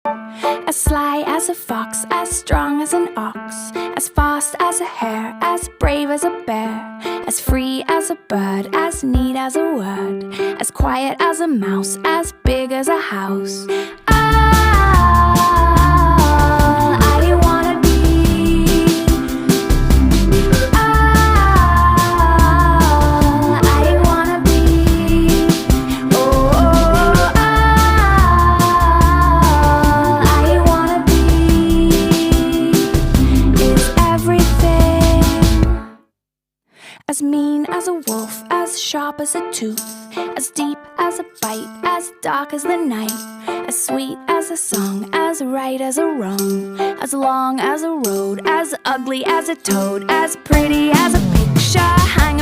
As sly as a fox, as strong as an ox, as fast as a hare, as brave as a bear, as free as a bird, as neat as a word, as quiet as a mouse, as big as a house. I wanna be. I wanna be. Oh, I wanna be is everything. As mean as a wolf, as sharp as a tooth, as deep as a bite, as dark as the night, as sweet as a song, as right as a wrong, as long as a road, as ugly as a toad, as pretty as a picture hanging